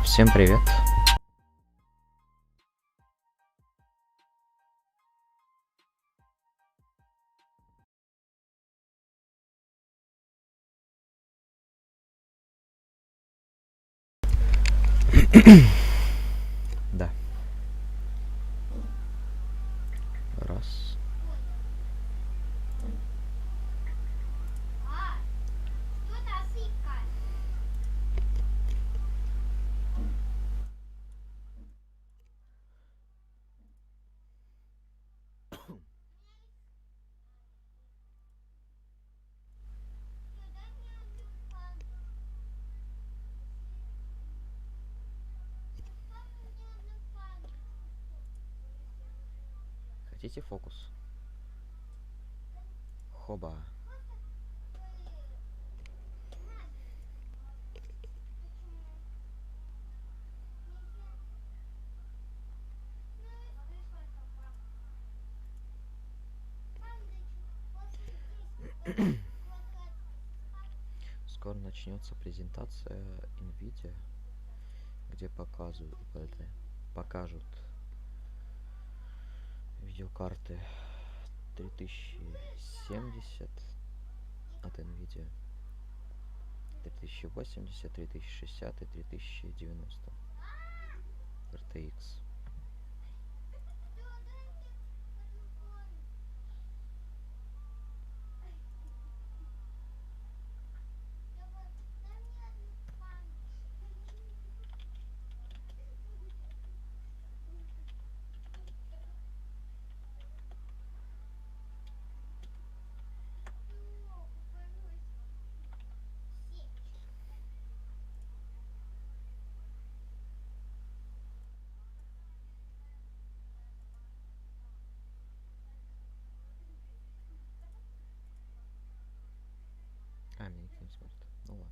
Всем привет. Да. Раз. Хотите фокус? Хоба. Скоро начнется презентация NVIDIA, где покажут видеокарты 3070 от NVIDIA, 3080, 3060 и 3090 RTX. А, меня никто не смотрит. Ну ладно.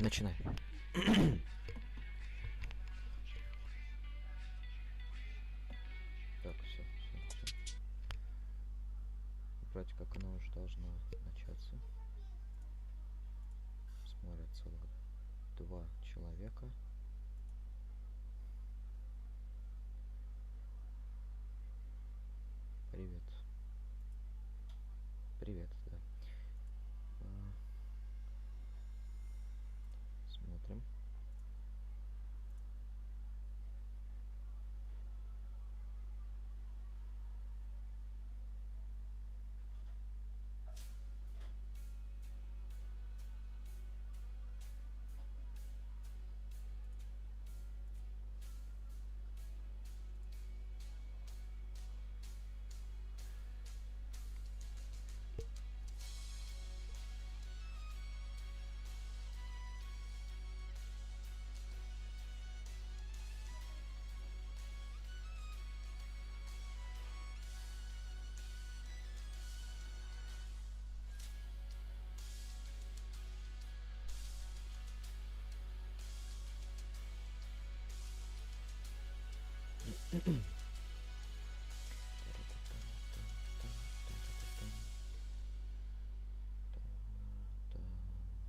Начинай. Так, все. Вроде как она уже должна начаться. Смотрят целых 2 человека. Привет. Привет, да. Смотрим.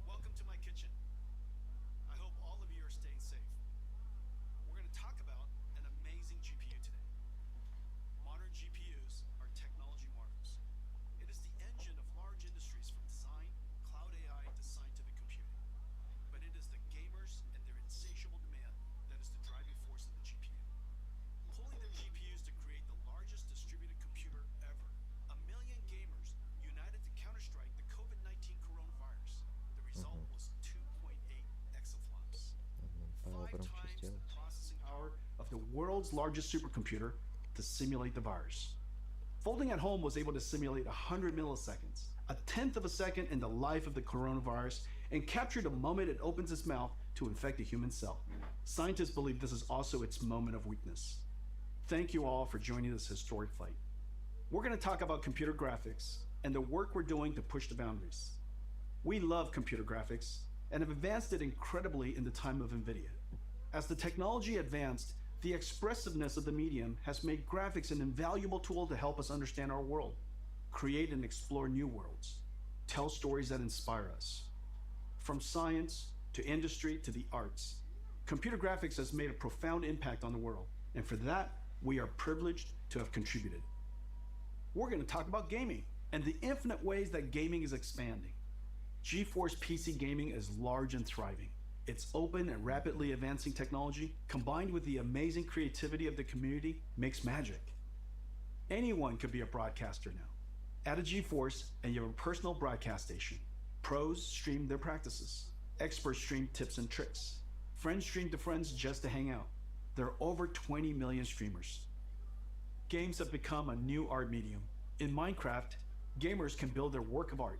Welcome to my kitchen. I hope all of you are staying safe. We're going to talk about an amazing GPU today. Modern GPUs are technology marvels. It is the engine of large industries from design, cloud AI to scientific computing. But it is the gamers and their insatiable demand that is the driving force of the GPU. Pulling their GPUs to create the largest distributed computer ever. A million gamers united to counterstrike the COVID-19 coronavirus. The result was 2.8 exaflops. Павел 5 громче times the сделать. processing power of the world's largest supercomputer to simulate the virus. Folding at home was able to simulate 100 milliseconds, a tenth of a second in the life of the coronavirus, and capture the moment it opens its mouth to infect a human cell. Scientists believe this is also its moment of weakness. Thank you all for joining this historic fight. We're going to talk about computer graphics and the work we're doing to push the boundaries. We love computer graphics and have advanced it incredibly in the time of NVIDIA. As the technology advanced, the expressiveness of the medium has made graphics an invaluable tool to help us understand our world, create and explore new worlds, tell stories that inspire us. From science to industry to the arts, computer graphics has made a profound impact on the world, and for that, we are privileged to have contributed. We're going to talk about gaming and the infinite ways that gaming is expanding. GeForce PC gaming is large and thriving. Its open and rapidly advancing technology, combined with the amazing creativity of the community, makes magic. Anyone could be a broadcaster now. Add a GeForce and you have a personal broadcast station. Pros stream their practices. Experts stream tips and tricks. Friends stream to friends just to hang out. There are over 20 million streamers. Games have become a new art medium. In Minecraft, gamers can build their work of art.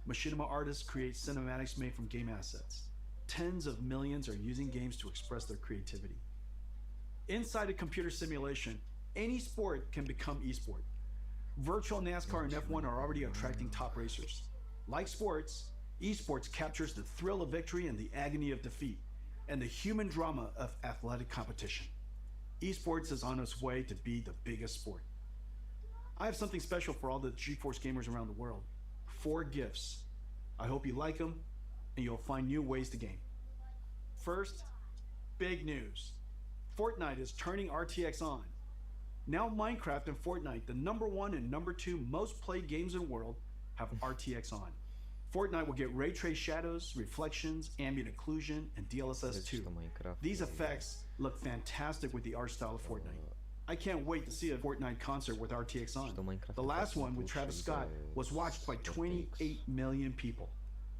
Machinima artists create cinematics made from game assets. Tens of millions are using games to express their creativity. Inside a computer simulation, any sport can become esport. Virtual NASCAR and F1 are already attracting top racers. Like sports, esports captures the thrill of victory and the agony of defeat, and the human drama of athletic competition. Esports is on its way to be the biggest sport. I have something special for all the GeForce gamers around the world. 4 gifts. I hope you like them, and you'll find new ways to game. First, big news. Fortnite is turning RTX on. Now Minecraft and Fortnite, the #1 and #2 most played games in the world, have RTX on. Fortnite will get ray trace shadows, reflections, ambient occlusion, and DLSS 2. These effects look fantastic with the art style of Fortnite. I can't wait to see a Fortnite concert with RTX on. The last one with Travis Scott was watched by 28 million people.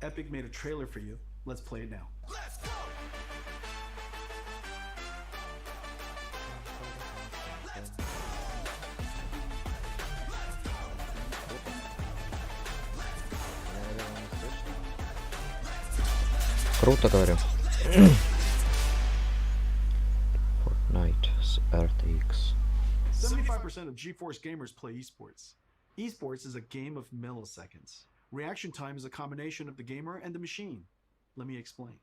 Epic made a trailer for you. Let's play it now. Let's go! Круто, говорю. Fortnite с RTX. 75% of GeForce gamers play esports. Esports is a game of milliseconds. Reaction time is a combination of the gamer and the machine. Let me explain.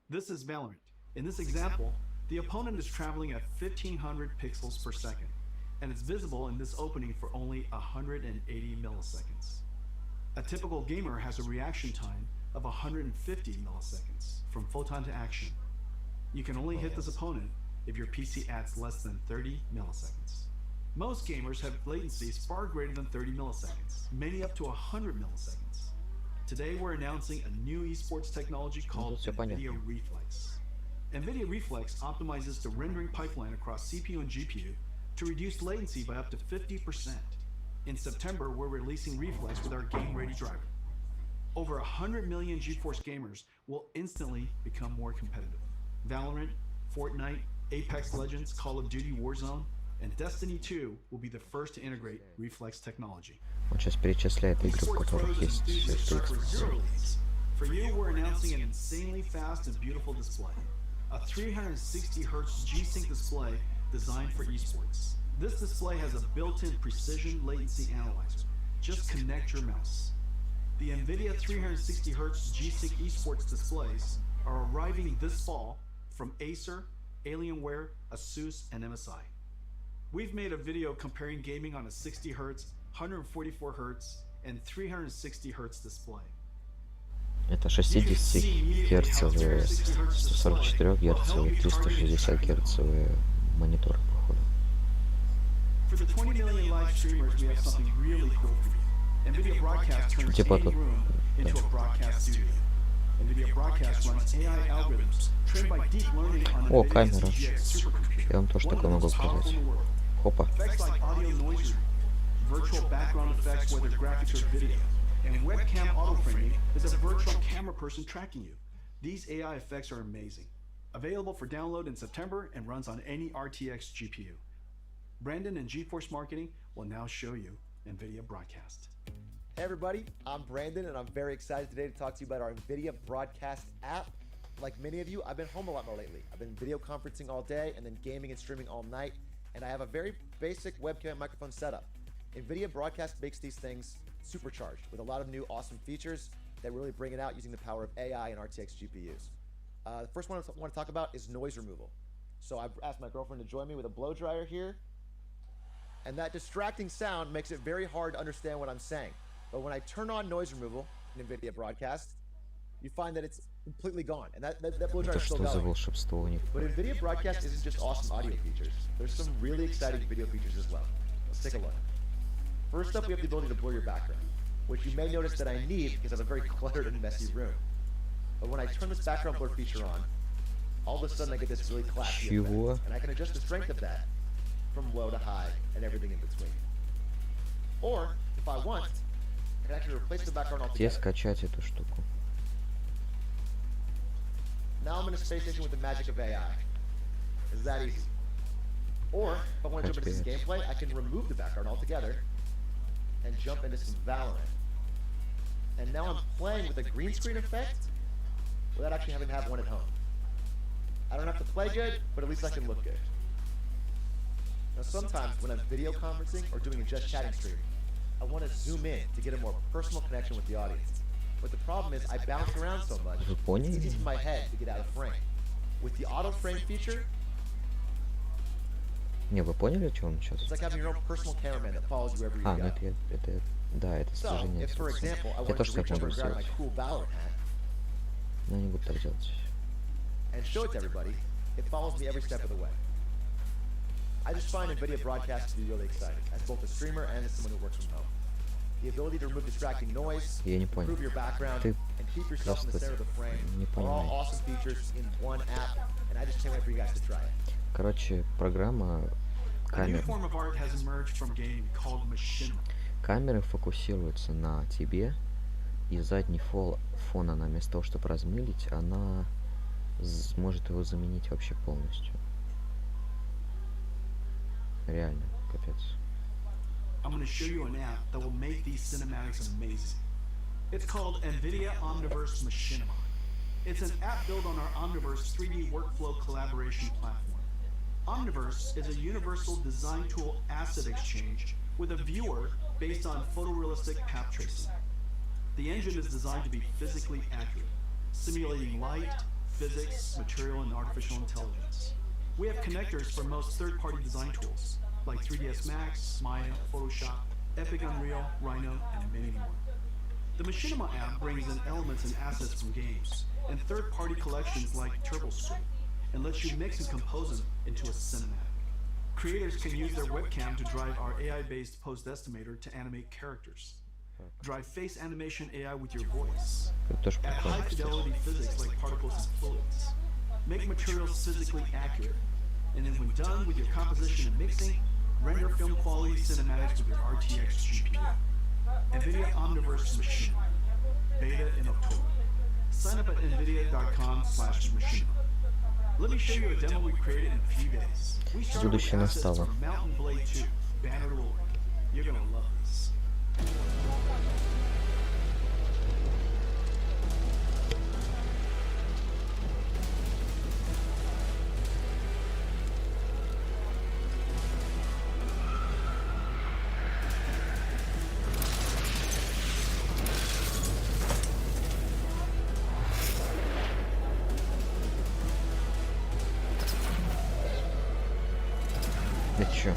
This is Valorant. In this example, the opponent is traveling at 1500 pixels per second, and it's visible in this opening for only 180 milliseconds. A typical gamer has a reaction time of 150 milliseconds from photon to action. You can only hit this opponent if your PC adds less than 30 milliseconds. Most gamers have latencies far greater than 30 milliseconds, many up to 100 milliseconds. Today we're announcing a new esports technology called NVIDIA Reflex. NVIDIA Reflex optimizes the rendering pipeline across CPU and GPU to reduce latency by up to 50%. In September, we're releasing Reflex with our game-ready driver. Over 100 million GeForce gamers will instantly become more competitive. Valorant, Fortnite, Apex Legends, Call of Duty Warzone, and Destiny 2 will be the first to integrate Reflex technology. Он сейчас перечисляет игры, в Esports которых pros and есть enthusiasts start for FX. 0 latency. For you, we're announcing an insanely fast and beautiful display. A 360 Hz G-Sync display designed for esports. This display has a built-in precision latency analyzer. Just connect your mouse. The NVIDIA 360 Hz G-Sync esports displays are arriving this fall from Acer, Alienware, ASUS, and MSI. We've made a video comparing gaming on a 60 Hz, 144 Hz, and 360 Hz display. Это 60-герцовые, 144-герцовые, 360-герцовые мониторы, походу. For the 20 million live streamers, we have something really cool for you. NVIDIA Broadcast turns Типа any тут, room into a broadcast studio. NVIDIA Broadcast runs AI algorithms trained by deep learning on О, NVIDIA's камера. DGX supercomputer. Я вам тоже One of такое the могу most powerful показать. in the world. Хопа. Effects like audio noise, virtual background effects, whether graphics or video, and webcam auto-framing is a virtual camera person tracking you. These AI effects are amazing. Available for download in September and runs on any RTX GPU. Brandon and GeForce Marketing will now show you NVIDIA Broadcast. Hey everybody, I'm Brandon and I'm very excited today to talk to you about our NVIDIA Broadcast app. Like many of you, I've been home a lot more lately. I've been video conferencing all day and then gaming and streaming all night, and I have a very basic webcam and microphone setup. NVIDIA Broadcast makes these things supercharged with a lot of new awesome features that really bring it out using the power of AI and RTX GPUs. The first one I want to talk about is noise removal. So I've asked my girlfriend to join me with a blow dryer here, and that distracting sound makes it very hard to understand what I'm saying. But when I turn on noise removal in NVIDIA Broadcast, you find that it's completely gone, and that blow dryer Это is still что за going. волшебство у них? But NVIDIA Broadcast isn't just awesome audio features. There's some really exciting video features as well. Let's take a look. First up, we have the ability to blur your background, which you may notice that I need because I have a very cluttered and messy room. But when I turn this background blur feature on, all of a sudden I get this really classy Чего? effect, and I can adjust the strength of that from low to high and everything in between. Or, if I want, I can actually replace the background Где altogether. скачать эту штуку? Now I'm in a space station with the magic of AI. It's that easy. Or, if I want to jump into some gameplay, I can remove the background altogether and jump into some Valorant. And now I'm playing with a green screen effect without actually having to have one at home. I don't have to play good, but at least I can look good. Now sometimes when I'm video conferencing or doing a just chatting stream, I want to zoom in to get a more personal connection with the audience. But the problem is I bounce around so much, Вы it's поняли? easy for my head to get out of frame. With the auto frame feature, Не, вы поняли, о чем он сейчас? it's like having your own personal cameraman that follows you wherever you А, ну go. да, это So, сложнее. if for example I Я wanted тоже to так reach over могу and grab my сделать. cool Valorant hat Но я не буду так делать. and show it to everybody, it follows me every step of the way. I just find NVIDIA Broadcast to be really exciting, as both a streamer and as someone who works from home. The ability to remove distracting noise, Я не понял. improve your background, Ты and keep yourself in the просто center of the frame не are all понимаешь. awesome features in one app, and I just can't wait for you guys to try it. Короче, программа A new камер. form of art has emerged from gaming called machinima. Камеры фокусируются на тебе, и задний фон она вместо того, чтобы размылить, она может его заменить вообще полностью. Реально, капец. I'm going to show you an app that will make these cinematics amazing. It's called NVIDIA Omniverse Machinima. It's an app built on our Omniverse 3D workflow collaboration platform. Omniverse is a universal design tool asset exchange with a viewer based on photorealistic path tracing. The engine is designed to be physically accurate, simulating light, physics, material, and artificial intelligence. We have connectors for most third-party design tools, like 3ds Max, Maya, Photoshop, Epic Unreal, Rhino, and many more. The Machinima app brings in elements and assets from games, and third-party collections like TurboScript, and lets you mix and compose them into a cinematic. Creators can use their webcam to drive our AI-based pose estimator to animate characters. Drive face animation AI with your voice. Add high-fidelity physics like particles and fluids. Make materials physically accurate. And then when done with your composition and mixing, render film quality cinematics with your RTX GPU. NVIDIA Omniverse Machine. Beta in October. Sign up at nvidia.com/machinima. Let me show you a demo we created in a few days. We started with assets from Mountain Blade 2, Bannerlord. You're gonna love this. Это чё?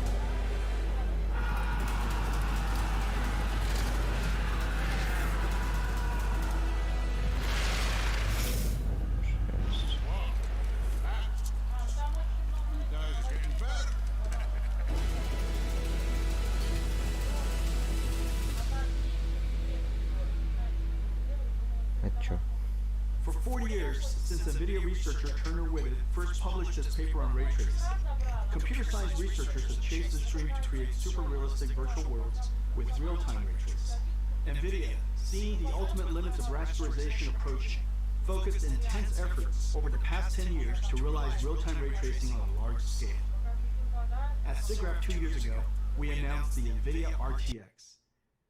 Это чё? For 40 years, since NVIDIA researcher Turner Whitted first published his paper on ray tracing, computer science researchers have chased this dream to create super realistic virtual worlds with real-time ray tracing. NVIDIA, seeing the ultimate limits of rasterization approaching, focused intense efforts over the past 10 years to realize real-time ray tracing on a large scale. At SIGGRAPH 2 years ago, we announced the NVIDIA RTX.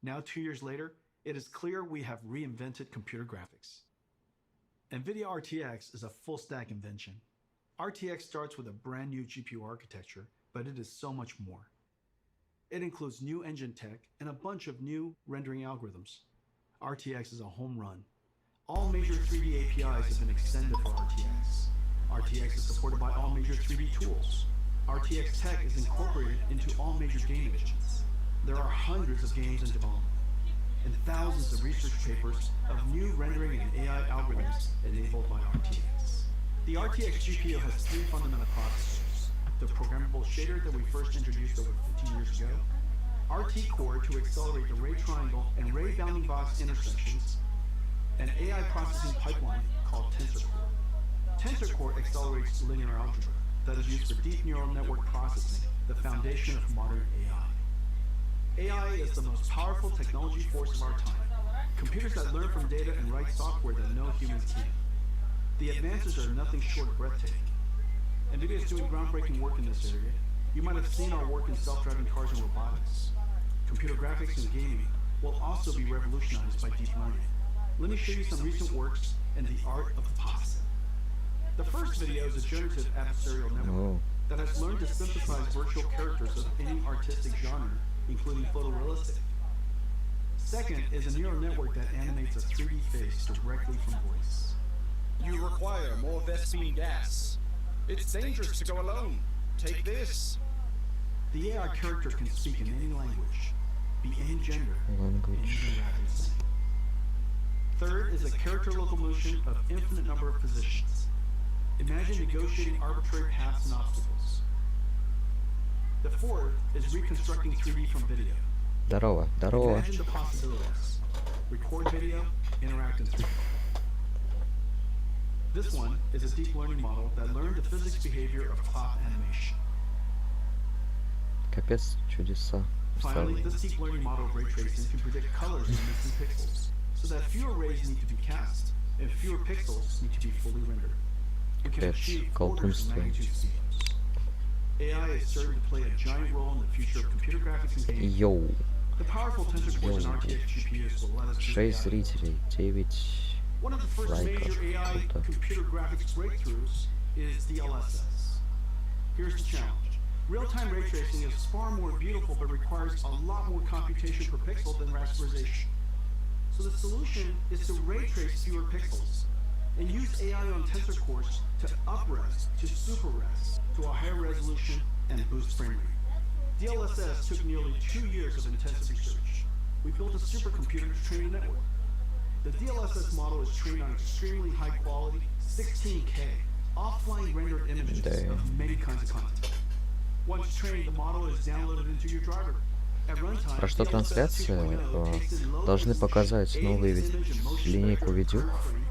Now 2 years later, it is clear we have reinvented computer graphics. NVIDIA RTX is a full-stack invention. RTX starts with a brand new GPU architecture, but it is so much more. It includes new engine tech and a bunch of new rendering algorithms. RTX is a home run. All major 3D APIs have been extended for RTX. RTX is supported by all major 3D tools. RTX tech is incorporated into all major game engines. There are hundreds of games in development, and thousands of research papers of new rendering and AI algorithms enabled by RTX. The RTX GPU has three fundamental processors: the programmable shader that we first introduced over 15 years ago, RT Core to accelerate the ray triangle and ray bounding box intersections, an AI processing pipeline called TensorCore. TensorCore accelerates linear algebra that is used for deep neural network processing, the foundation of modern AI. AI is the most powerful technology force of our time. Computers that learn from data and write software that no humans can. The advances are nothing short of breathtaking. NVIDIA is doing groundbreaking work in this area. You might have seen our work in self-driving cars and robotics. Computer graphics and gaming will also be revolutionized by deep learning. Let me show you some recent works in the art of the possible. The first video is a generative adversarial network that has learned to synthesize virtual characters of any artistic genre, including photorealistic. Second is a neural network that animates a 3D face directly from voice. You require more Vespine gas. It's dangerous to go alone. Take this. The AI character can speak in any language, be any gender, and even rapidly sing. Third is a character locomotion of infinite number of positions. Imagine negotiating arbitrary paths and obstacles. The fourth is reconstructing 3D from video. Здорово, здорово. Imagine the possibilities. Record video, interact in 3D. This one is a deep learning model that learned the physics behavior of cloth animation. Капец, чудеса. Finally, this deep learning model of ray tracing can predict colors in missing pixels, so that fewer rays need to be cast and fewer pixels need to be fully rendered. We can achieve orders of magnitude speeds. AI is certain to play a giant role in the future of computer graphics and gaming. Йоу. The powerful TensorCore and RTX GPUs will let us do 6 that. зрителей, 9 One of the first лайков. major AI Круто. computer graphics breakthroughs is DLSS. Here's the challenge. Real-time ray tracing is far more beautiful but requires a lot more computation per pixel than rasterization. So the solution is to ray trace fewer pixels. and use AI on tensor cores to up-res to super-res to a higher resolution and boost frame rate. DLSS took nearly 2 years of intensive research. We built a supercomputer to train the network. The DLSS model is trained on extremely high quality 16K offline rendered images of many kinds of content. Once trained, the model is downloaded into your driver. At runtime, Прошло DLSS трансляция, 2.0 takes in low должны latency, показать 8 новую image and motion линейку vector per видюх. frame,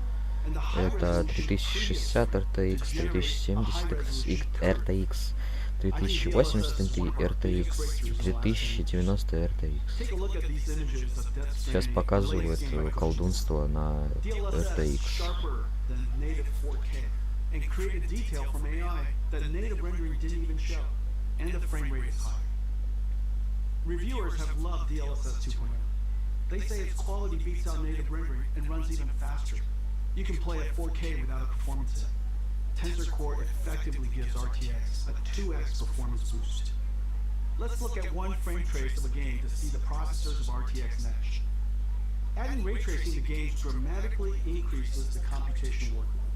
and the high Это resolution previous 3060 frame to RTX, generate a high 3070 resolution curve. RTX, I think DLSS 3080 is one of our biggest RTX, breakthroughs in the last 10 years. 3090 RTX. Take a look at these images of death Сейчас stranding показывают released game колдунство на DLSS RTX. sharper than native 4K and created detail from AI that native rendering didn't even show, and the frame rate is high. Reviewers have loved DLSS 2.0. They say its quality beats out native rendering and runs even faster. You can play at 4K without a performance hit. Tensor Core effectively gives RTX a 2x performance boost. Let's look at one frame trace of a game to see the processors of RTX Mesh. Adding ray tracing to games dramatically increases the computational workload.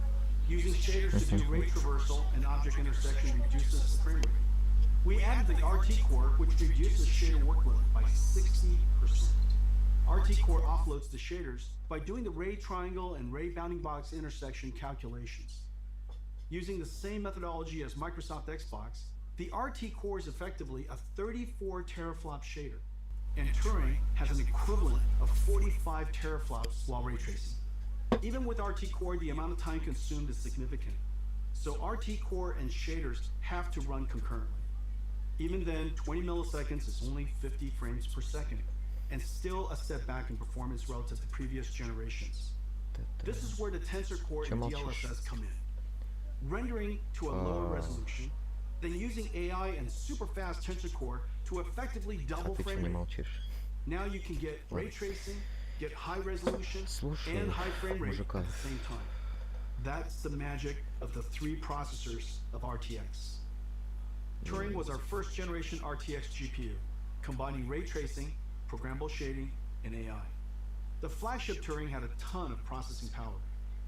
Using shaders to do ray traversal and object intersection reduces the frame rate. We added the RT Core, which reduces shader workload by 60%. RT Core offloads the shaders by doing the ray triangle and ray bounding box intersection calculations. Using the same methodology as Microsoft Xbox, the RT Core is effectively a 34 teraflop shader, and Turing has an equivalent of 45 teraflops while ray tracing. Even with RT Core, the amount of time consumed is significant, so RT Core and shaders have to run concurrently. Even then, 20 milliseconds is only 50 frames per second, and still a step back in performance relative to previous generations. This is where the Tensor Core and DLSS come in. Rendering to a lower resolution, then using AI and super fast Tensor Core to effectively double frame rate. Now you can get ray tracing, get high resolution, and high frame rate at the same time. That's the magic of the 3 processors of RTX. Turing was our first generation RTX GPU, combining ray tracing, programmable shading, and AI. The flagship Turing had a ton of processing power,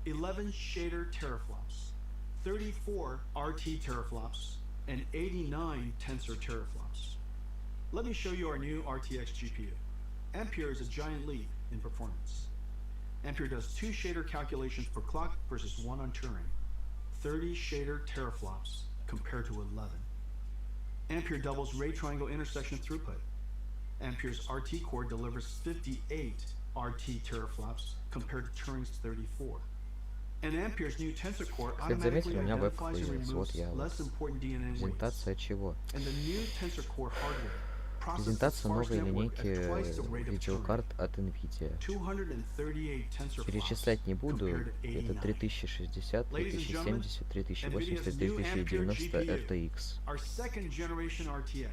11 shader teraflops, 34 RT teraflops, and 89 tensor teraflops. Let me show you our new RTX GPU. Ampere is a giant leap in performance. Ampere does 2 shader calculations per clock versus 1 on Turing, 30 shader teraflops compared to 11. Ampere doubles ray triangle intersection throughput. Ampere's RT Core delivers 58 RT teraflops compared to Turing's 34. And Ampere's new Tensor Core automatically identifies and removes less important DNA weights. Презентация чего? And the new Tensor Core hardware processes Презентация sparse новой network линейки at twice the rate of видеокарт Turing. от Nvidia. 238 tensor Перечислять не flops буду, compared to это 89. 3060, Ladies and gentlemen, 3070, 3080, NVIDIA's new Ampere 3090 GPU, RTX, our second generation RTX.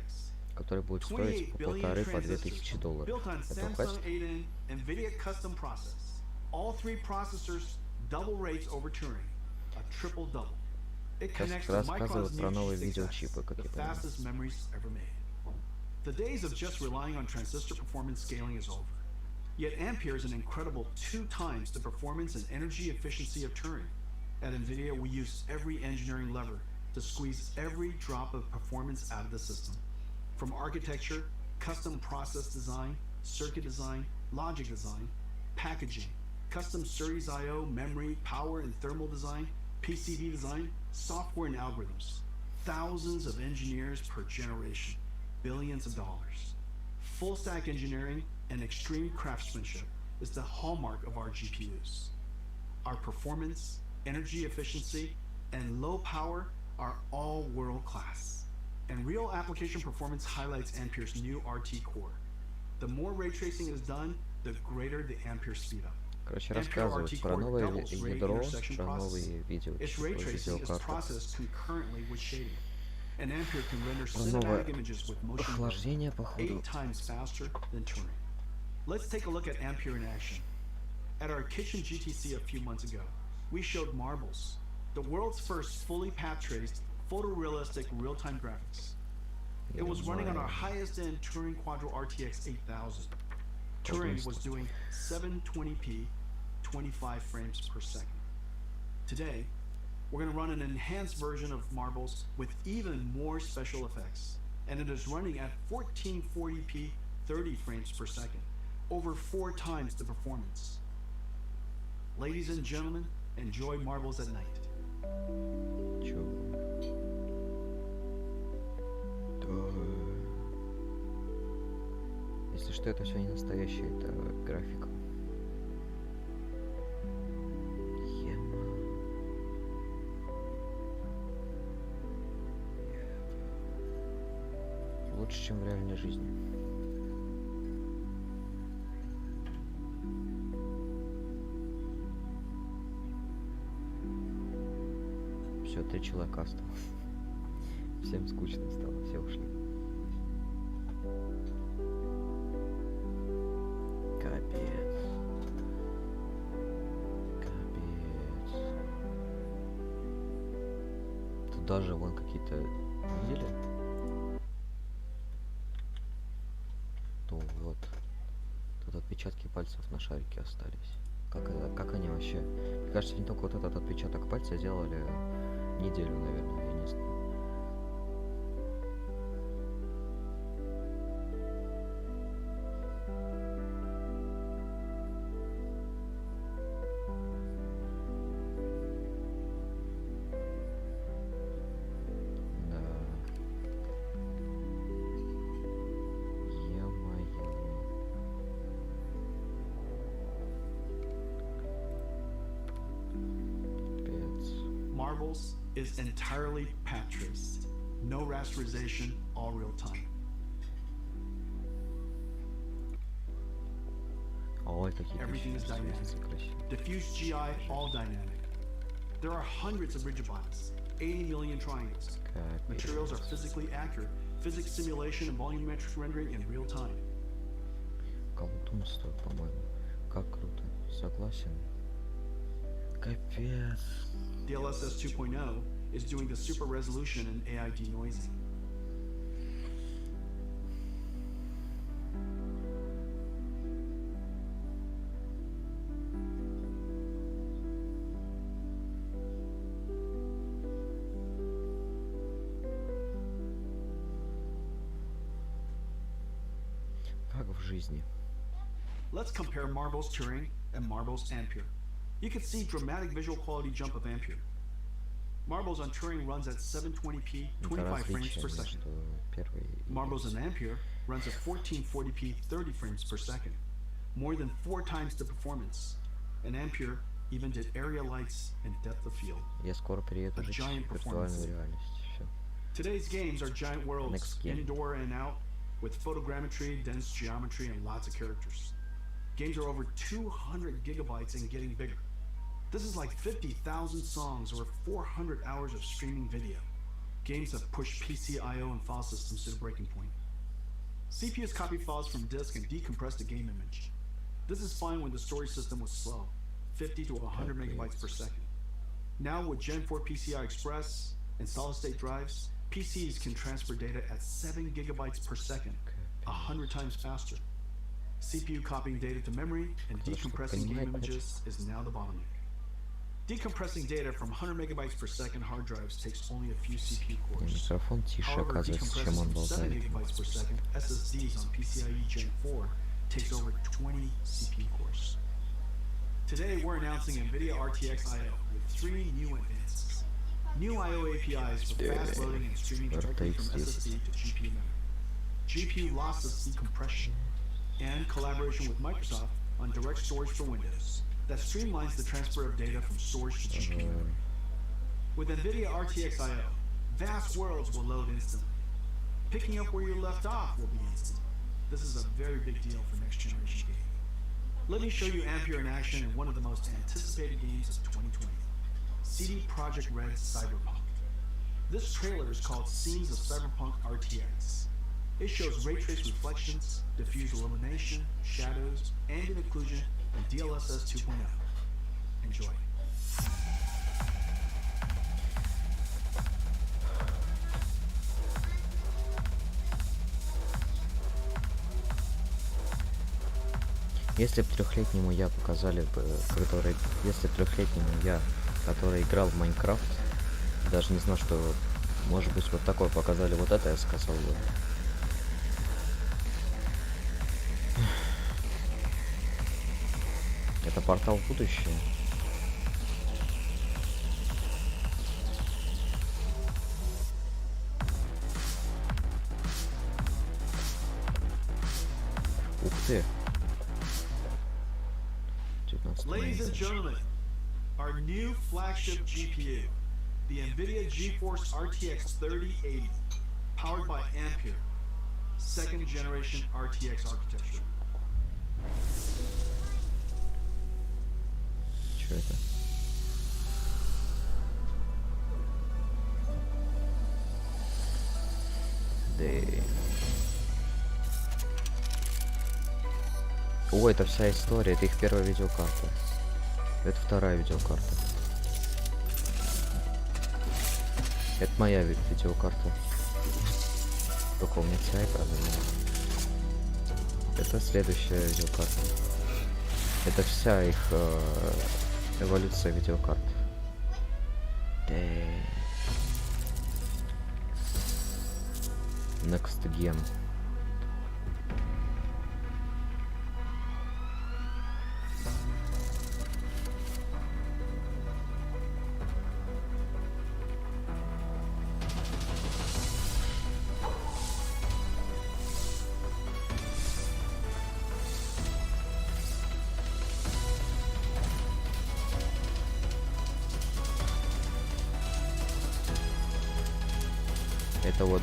который будет стоить 28 billion по $1500. built on Это Samsung хватит? 8N NVIDIA custom process. All 3 processors double rates over Turing, a triple double. It Сейчас connects to рассказывают Micron's про new новые G6X, видеочипы, как the я понимаю. fastest memories ever made. The days of just relying on transistor performance scaling is over. Yet Ampere is an incredible 2 times the performance and energy efficiency of Turing. At NVIDIA, we use every engineering lever to squeeze every drop of performance out of the system. From architecture, custom process design, circuit design, logic design, packaging, custom SerDes I/O, memory, power and thermal design, PCB design, software and algorithms. Thousands of engineers per generation, billions of dollars. Full stack engineering and extreme craftsmanship is the hallmark of our GPUs. Our performance, energy efficiency, and low power are all world class. And real application performance highlights Ampere's new RT Core. The more ray tracing is done, the greater the Ampere speedup. Короче, Ampere рассказывают RT про Core новое doubles ray ядро, intersection про processing. новые Its ray видеочипы, tracing is видеокарты, processed concurrently with shading. And Ampere can render про новое cinematic images with motion blur охлаждение, походу. 8 times faster than Turing. Let's take a look at Ampere in action. At our kitchen GTC a few months ago, we showed Marbles, the world's first fully path-traced, photorealistic real-time graphics. It was running on our highest-end Turing Quadro RTX 8000. Turing was doing 720p, 25 frames per second. Today, we're going to run an enhanced version of Marbles with even more special effects, and it is running at 1440p 30 frames per second, over 4 times the performance. Ladies and gentlemen, enjoy Marbles at night. Чё? Да. Если что, это все не настоящее, это графика. Ема. Лучше, чем в реальной жизни. Все, 3 человека осталось. Всем скучно стало, все ушли. Капец. Капец. Тут даже вон какие-то... Видели? Ну вот. Тут отпечатки пальцев на шарике остались. Как они вообще... Мне кажется, не только вот этот отпечаток пальца делали неделю, наверное, я не знаю. Да. Ё-моё. Капец. Marbles is entirely path traced. No rasterization, all real time. Ой, какие Everything is dynamic. красивые. Diffuse GI, all dynamic. There are hundreds of rigidities, 80 million triangles. Materials are physically accurate, physics simulation and volumetric rendering in real time. Колдунство, по-моему. Как круто. Согласен. Капец. DLSS 2.0 is doing the super resolution and AI denoising. Как в жизни. Let's compare Marbles Turing and Marbles Ampere. You can see dramatic visual quality jump of Ampere. Marbles on Turing runs at 720p, Это 25 frames различие per second. между первой и... Marbles in Ampere runs at 1440p, 30 frames per second, more than 4 times the performance. And Ampere even did area lights and depth of field. Я скоро перееду A жить giant в виртуальную performance. реальность. Все. Today's games are giant worlds, Next game. indoor and out, with photogrammetry, dense geometry, and lots of characters. Games are over 200 gigabytes and getting bigger. This is like 50,000 songs or 400 hours of streaming video. Games have pushed PC I/O and file systems to the breaking point. CPUs copy files from disk and decompress the game image. This is fine when the storage system was slow, 50 to 100 megabytes per second. Now with Gen 4 PCI Express and solid-state drives, PCs can transfer data at 7 gigabytes per second, 100 times faster. CPU copying data to memory and decompressing game images is now the bottleneck. Decompressing data from 100 megabytes per second hard drives takes only a few CPU cores. Микрофон тише However, оказывается, чем decompressing он from был до 7 этого. gigabytes per second SSDs on PCIe Gen 4 takes over 20 CPU cores. Today, we're announcing NVIDIA RTX I/O with 3 new advances. New I/O APIs for fast loading and streaming directly from SSD to GPU memory. GPU lossless decompression, and collaboration with Microsoft on direct storage for Windows that streamlines the transfer of data from storage to GPU memory. With NVIDIA RTX I/O, vast worlds will load instantly. Picking up where you left off will be instant. This is a very big deal for next generation gaming. Let me show you Ampere in action in one of the most anticipated games of 2020, CD Projekt Red's Cyberpunk. This trailer is called Scenes of Cyberpunk RTX. It shows ray trace reflections, diffuse illumination, shadows, ambient occlusion, and DLSS 2.0. Enjoy. Если бы трехлетнему я показали бы, если бы трехлетнему я который играл в Майнкрафт. Даже не знал, что может быть вот такое показали. Вот это я сказал бы. Это портал в будущее. Ух ты. 19 Ladies and ноября. gentlemen, our new flagship GPU, the NVIDIA GeForce RTX 3080, powered by Ampere, second generation RTX architecture. Чё это? Да. О, это вся история, это их первая видеокарта. Это вторая видеокарта. Это моя видеокарта. Только у меня TI, правда, нет. Это следующая видеокарта. Это вся их эволюция видеокарт. Next Gen. Это вот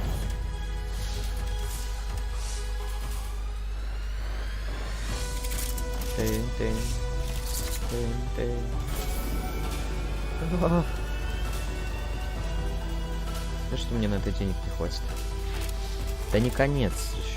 Да что мне на это денег не хватит? Да не конец еще.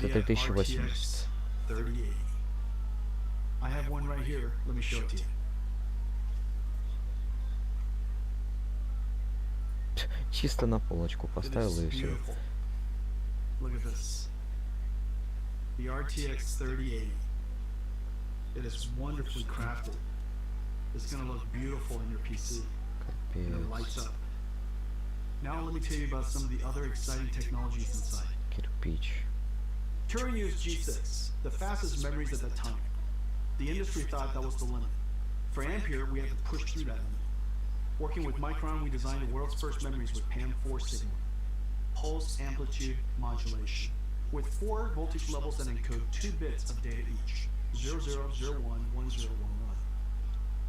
The Это NVIDIA 3080. RTX 3080. I have one right here. Let me show it to you. Чисто на полочку It поставил is и все. beautiful. Look at this. The RTX 3080. It is wonderfully crafted. It's going to look beautiful in your PC. And it lights Капец. up. Now let me tell you about some of the other exciting technologies inside. Кирпич. Turing used G6, the fastest memories at that time. The industry thought that was the limit. For Ampere, we had to push through that limit. Working with Micron, we designed the world's first memories with PAM4 signaling, pulse amplitude modulation, with 4 voltage levels that encode 2 bits of data each, 0001, 1011.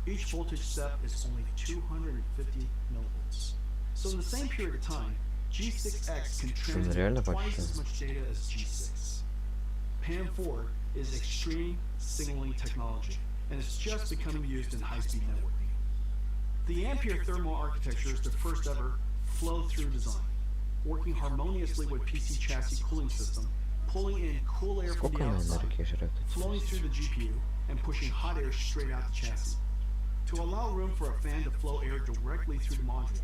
Each voltage step is only 250 millivolts. So in the same period of time, G6X can реально transmit twice большое. as much data as G6. PAM4 is extreme signaling technology, and it's just becoming used in high-speed networking. The Ampere thermal architecture is the first ever flow-through design, working harmoniously with PC chassis cooling system, pulling in cool air from Сколько the она outside, энергии жрет? flowing through the GPU, and pushing hot air straight out the chassis. To allow room for a fan to flow air directly through the module,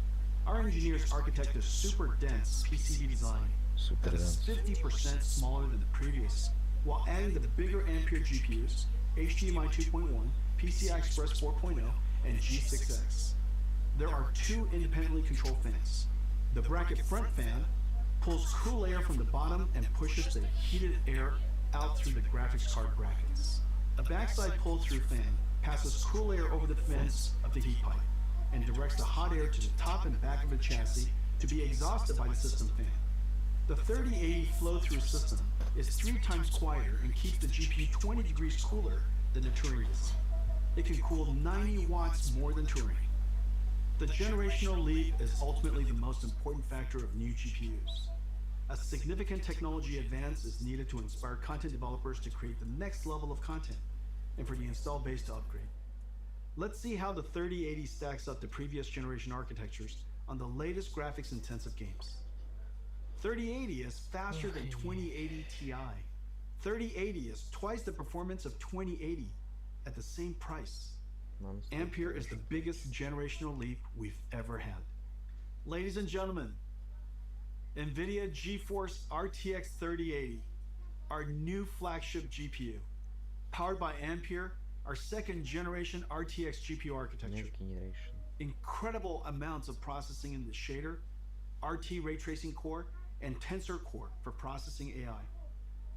our engineers architect a super dense PCB design Супер, that да. is 50% smaller than the previous, while adding the bigger Ampere GPUs, HDMI 2.1, PCI Express 4.0, and G6X. There are 2 independently controlled fans. The bracket front fan pulls cool air from the bottom and pushes the heated air out through the graphics card brackets. A backside pull-through fan passes cool air over the vents of the heat pipe and directs the hot air to the top and back of the chassis to be exhausted by the system fan. The 3080 flow-through system is 3 times quieter and keeps the GPU 20 degrees cooler than the Turing is. It can cool 90 watts more than Turing. The generational leap is ultimately the most important factor of new GPUs. A significant technology advance is needed to inspire content developers to create the next level of content. and for the install base to upgrade. Let's see how the 3080 stacks up to previous generation architectures on the latest graphics intensive games. 3080 is faster than 2080 Ti. 3080 is twice the performance of 2080 at the same price. Ampere is the biggest generational leap we've ever had. Ladies and gentlemen, NVIDIA GeForce RTX 3080, our new flagship GPU, powered by Ampere, our second generation RTX GPU architecture. Next generation. Incredible amounts of processing in the shader, RT ray tracing core, and tensor core for processing AI.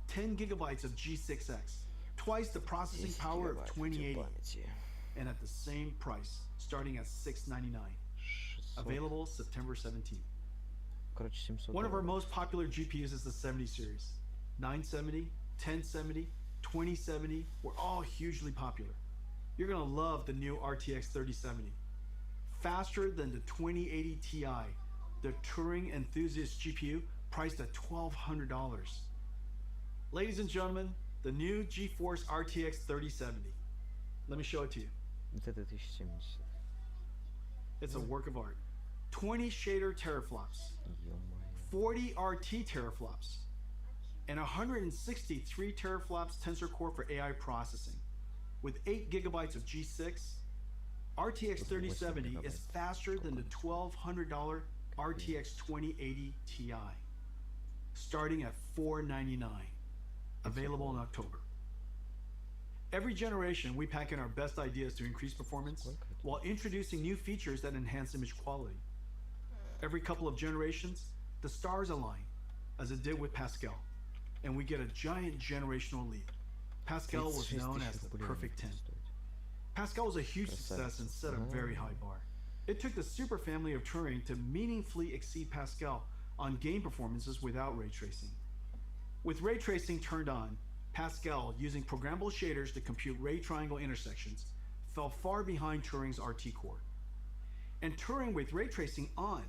10 gigabytes of G6X, twice the processing power of 2080, and at the same price, starting at $699. Available September 17th. Короче, 700 One of our долларов. most popular GPUs is the 70 series. 970, 1070, 2070 were all hugely popular. You're gonna love the new RTX 3070. Faster than the 2080 Ti, the Turing enthusiast GPU priced at $1,200. Ladies and gentlemen, the new GeForce RTX 3070. Let me show it to you. Вот это 1070. It's a work of art. 20 shader teraflops, Ё-моё. 40 RT teraflops, and 163 teraflops tensor core for AI processing. With 8 gigabytes of G6, RTX 3070 is faster than the $1,200 RTX 2080 Ti, starting at $499, available in October. Every generation, we pack in our best ideas to increase performance while introducing new features that enhance image quality. Every couple of generations, the stars align, as it did with Pascal, and we get a giant generational leap. Pascal was 36 known as тысяч the рублей perfect 10. будет стоить. Pascal was a huge success and set a very high bar. It took the super family of Turing to meaningfully exceed Pascal on game performances without ray tracing. With ray tracing turned on, Pascal, using programmable shaders to compute ray triangle intersections, fell far behind Turing's RT core. And Turing with ray tracing on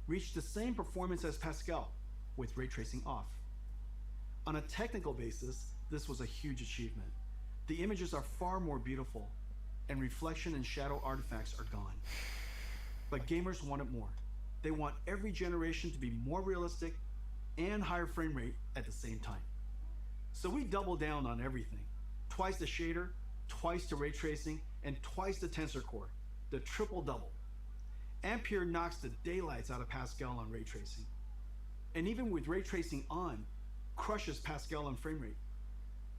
reached the same performance as Pascal with ray tracing off. On a technical basis, this was a huge achievement. The images are far more beautiful, and reflection and shadow artifacts are gone. But gamers want it more. They want every generation to be more realistic and higher frame rate at the same time. So we double down on everything. Twice the shader, twice the ray tracing, and twice the tensor core. The triple double. Ampere knocks the daylights out of Pascal on ray tracing. And even with ray tracing on, crushes Pascal on frame rate.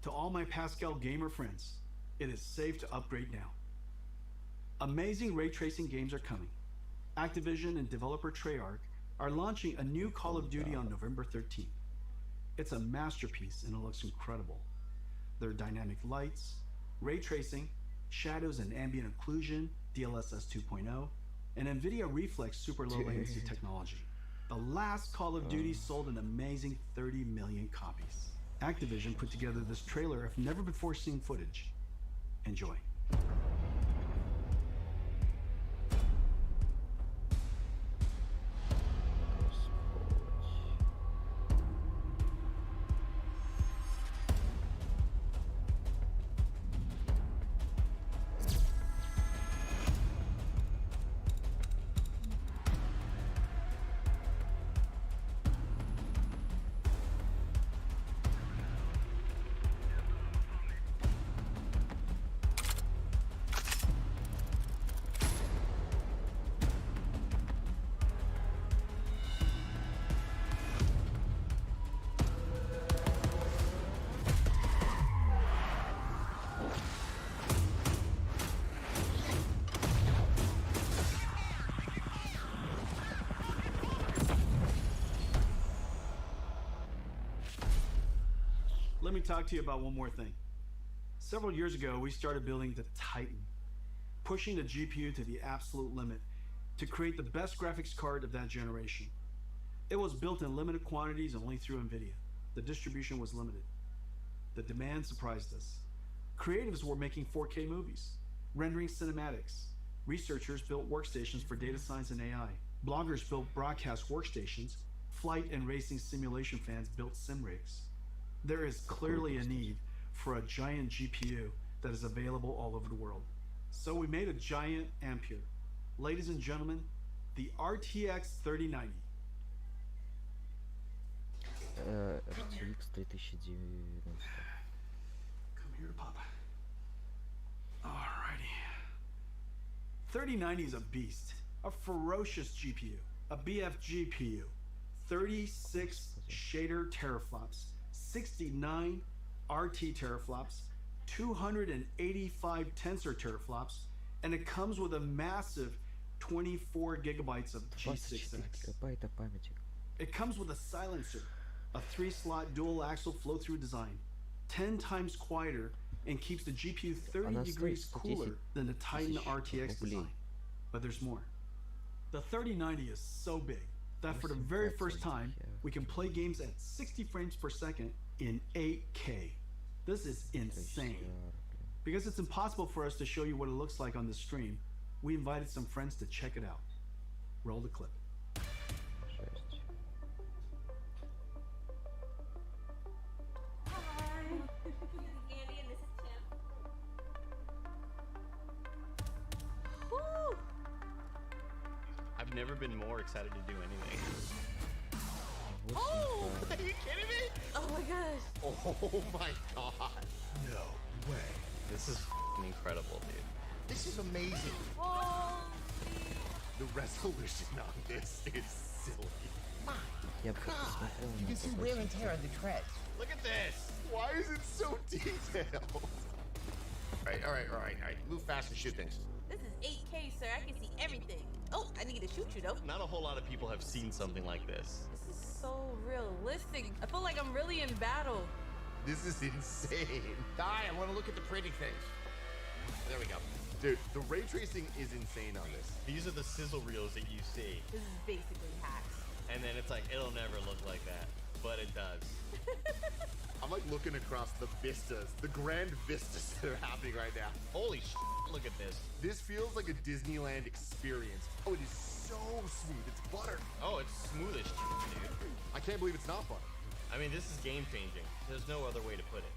To all my Pascal gamer friends, it is safe to upgrade now. Amazing ray tracing games are coming. Activision and developer Treyarch are launching a new Call of Duty on November 13th. It's a masterpiece and it looks incredible. There are dynamic lights, ray tracing, shadows and ambient occlusion, DLSS 2.0, and NVIDIA Reflex super low latency technology. The last Call of Duty sold an amazing 30 million copies. Activision put together this trailer of never before seen footage. Enjoy. Let me talk to you about one more thing. Several years ago, we started building the Titan, pushing the GPU to the absolute limit to create the best graphics card of that generation. It was built in limited quantities only through NVIDIA. The distribution was limited. The demand surprised us. Creatives were making 4K movies, rendering cinematics. Researchers built workstations for data science and AI. Bloggers built broadcast workstations. Flight and racing simulation fans built sim rigs. There is clearly a need for a giant GPU that is available all over the world. So we made a giant ampere. Ladies and gentlemen, the RTX 3090. RTX 3090. Come here, Papa. Alrighty. 3090 is a beast, a ferocious GPU, a BF GPU, 36 shader teraflops, 69 RT teraflops, 285 tensor teraflops, and it comes with a massive 24 gigabytes of 24 G6X. гигабайта памяти. It comes with a silencer, a 3-slot dual axle flow-through design, 10 times quieter, and keeps the GPU 30 Она degrees стоит cooler than the Titan 10 RTX рублей. design. But there's more. The 3090 is so big that for the very first time, we can play games at 60 frames per second in 8K. This is insane. Because it's impossible for us to show you what it looks like on the stream, we invited some friends to check it out. Roll the clip. Жесть. Hi. This is Andy and this is Tim. Woo! I've never been more excited to do anything. Oh! Are you kidding me? Oh my gosh. Oh my god. No way. This is f***ing incredible, dude. This is amazing. Oh. The resolution on this is silly. Я бы посмотрел You на can see это wear and очень tear on the treads. Look at this! Why is it so detailed? All right. Move fast and shoot things. This is 8K, sir. I can see everything. Oh, I need to shoot you though. Not a whole lot of people have seen something like this. This is so realistic. I feel like I'm really in battle. This is insane. I want to look at the pretty things. There we go. Dude, the ray tracing is insane on this. These are the sizzle reels that you see. This is basically hacks. And then it's like, it'll never look like that. But it does. I'm like looking across the vistas, the grand vistas that are happening right now. Holy sh! Look at this. This feels like a Disneyland experience. Oh, it is so smooth. It's butter. Oh, it's smooth as sh**, dude. I can't believe it's not butter. I mean, this is game changing. There's no other way to put it.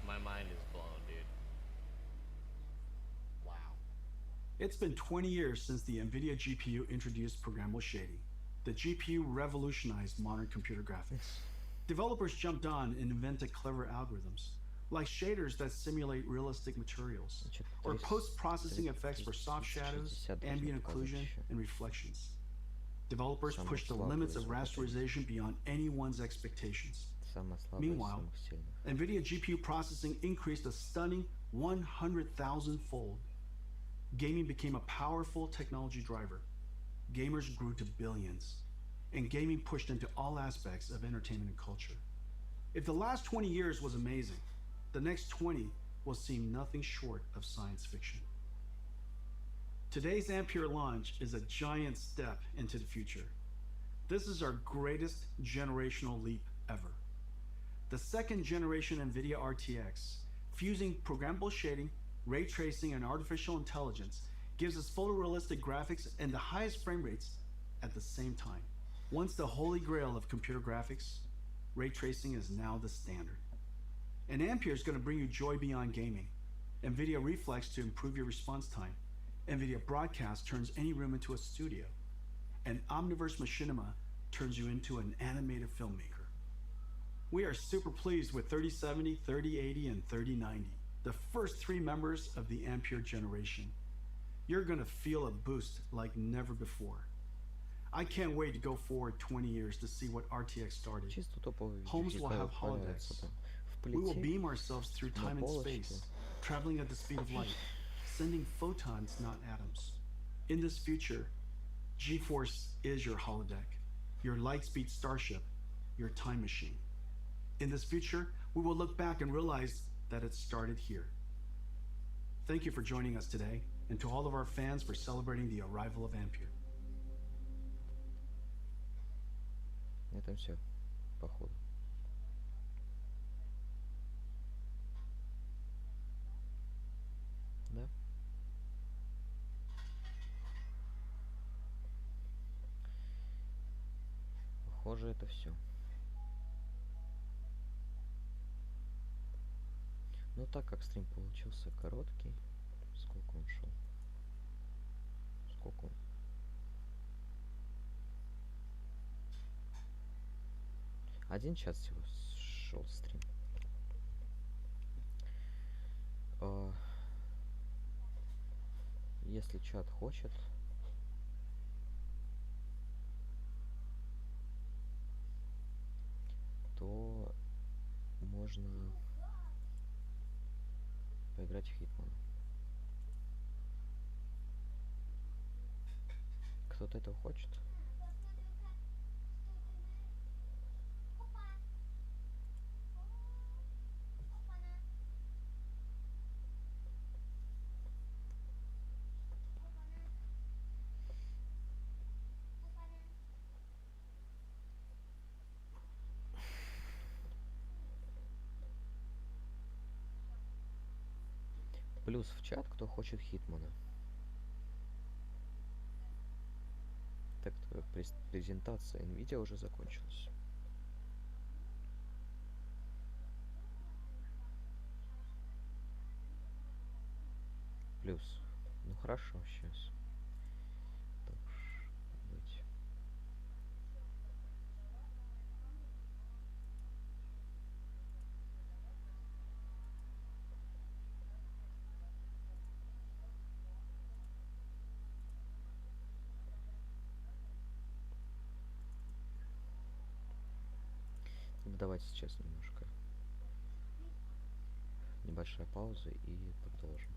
My mind is blown, dude. Wow. It's been 20 years since the NVIDIA GPU introduced programmable shading. The GPU revolutionized modern computer graphics. Developers jumped on and invented clever algorithms, like shaders that simulate realistic materials, Значит, or 300 post-processing effects for soft shadows, 360 должно ambient показать occlusion, еще. and reflections. Developers Самое pushed the слабое limits of из rasterization beyond anyone's expectations. Самое слабое из Meanwhile, самых сильных. NVIDIA GPU processing increased a stunning 100,000-fold. Gaming became a powerful technology driver. Gamers grew to billions, and gaming pushed into all aspects of entertainment and culture. If the last 20 years was amazing, the next 20 will seem nothing short of science fiction. Today's Ampere launch is a giant step into the future. This is our greatest generational leap ever. The second generation NVIDIA RTX, fusing programmable shading, ray tracing, and artificial intelligence, gives us photorealistic graphics and the highest frame rates at the same time. Once the holy grail of computer graphics, ray tracing is now the standard. And Ampere is going to bring you joy beyond gaming. NVIDIA Reflex to improve your response time. NVIDIA Broadcast turns any room into a studio. And Omniverse Machinima turns you into an animated filmmaker. We are super pleased with 3070, 3080, and 3090, the first three members of the Ampere generation. You're going to feel a boost like never before. I can't wait to go forward 20 years to see what RTX started. Чисто топовый Homes will have holodecks. валяется там в We will плите. beam ourselves through time and space, traveling at the speed of light, sending photons, not atoms. In this future, GeForce is your holodeck, your lightspeed starship, your time machine. In this future, we will look back and realize that it started here. Thank you for joining us today, and to all of our fans for celebrating the arrival of Ampere. На этом все, походу. Да? Похоже, это все. Ну так как стрим получился короткий, сколько он шел? Сколько он? Один час всего шел стрим. Если чат хочет, то можно поиграть в Hitman. Кто-то этого хочет? Плюс в чат, кто хочет Хитмана. Так-то презентация NVIDIA уже закончилась. Плюс. Ну хорошо, сейчас. Так уж быть. Давайте сейчас немножко. Небольшая пауза и продолжим.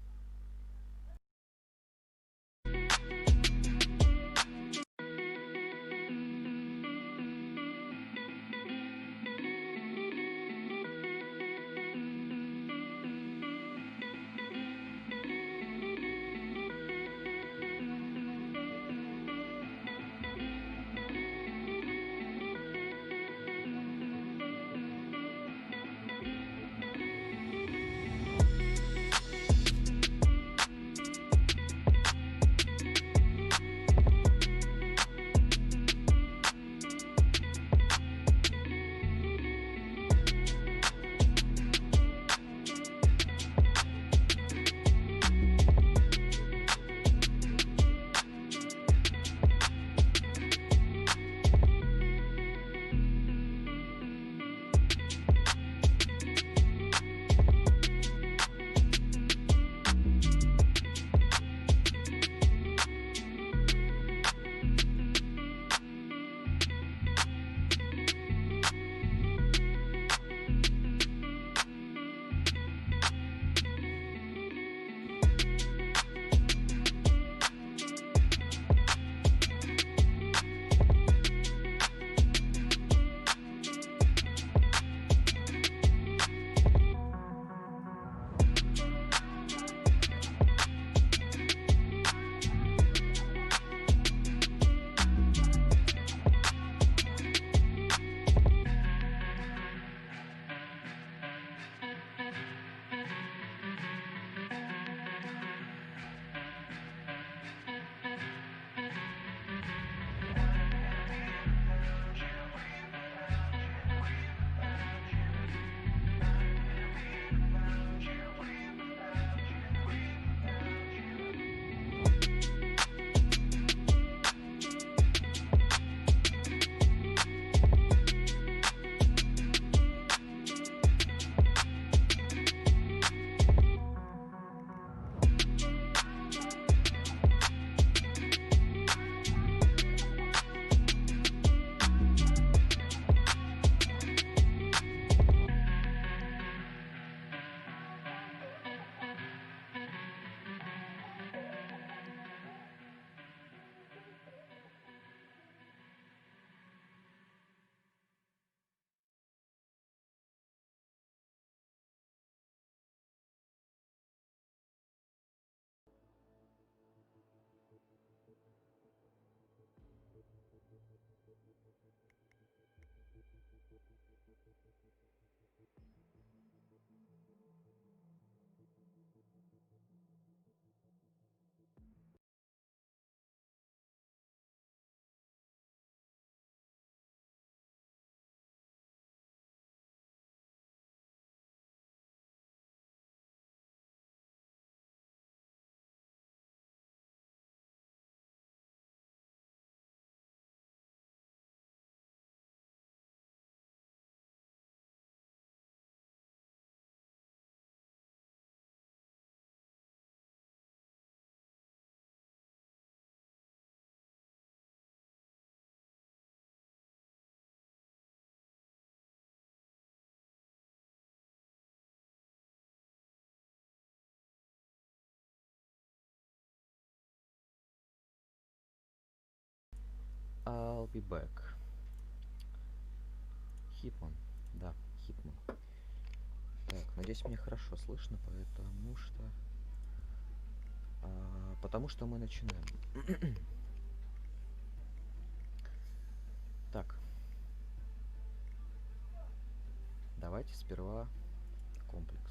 I'll be back. Hitman. Да, Hitman. Так, надеюсь, меня хорошо слышно, потому что мы начинаем. Так. Давайте сперва комплекс.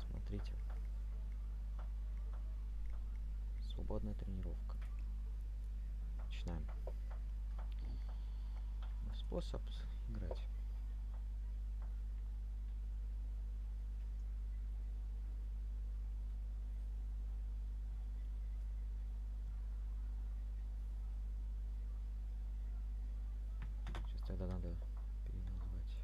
Смотрите. Свободная тренировка. Начинаем. Способ играть. Сейчас тогда надо переназвать.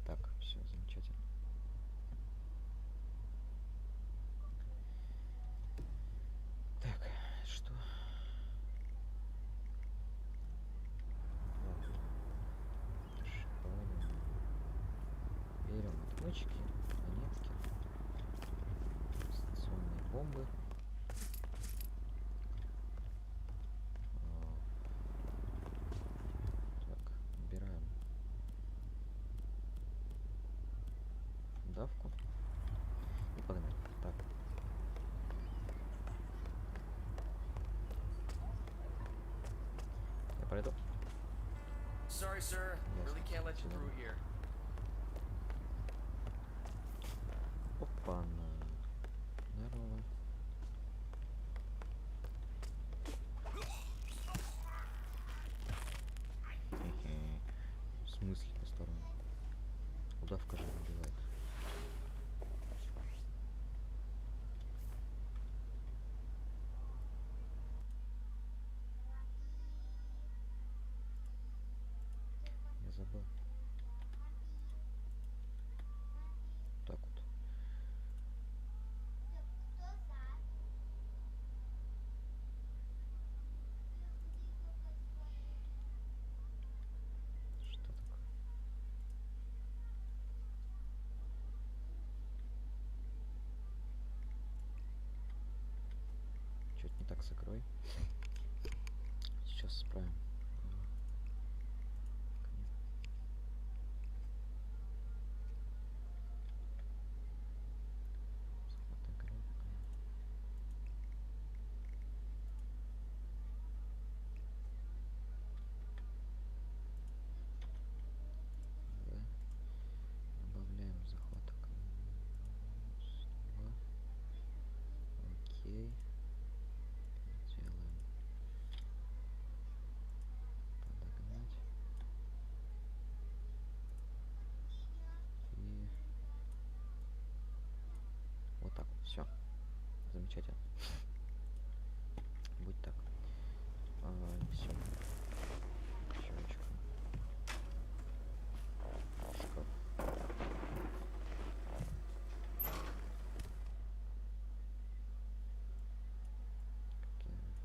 Так, все замечательно. Так, что? Ладно. Шпалим. Берем отмычки, монетки, станционные бомбы. Так, убираем давку и погнали. Так. Я пройду. Sorry, sir. Really can't let you through here. Опа-на. Здорово. Хе-хе. В смысле посторонний? Удавка же убивает. Я забыл. Так вот. Что такое? Чуть не так сокрой. Сейчас справим. Добавляем захваток. Два. Окей. Делаем. Подогнать. И вот так. Все. Замечательно. Будь так. Все. Щелочка. Шкаф.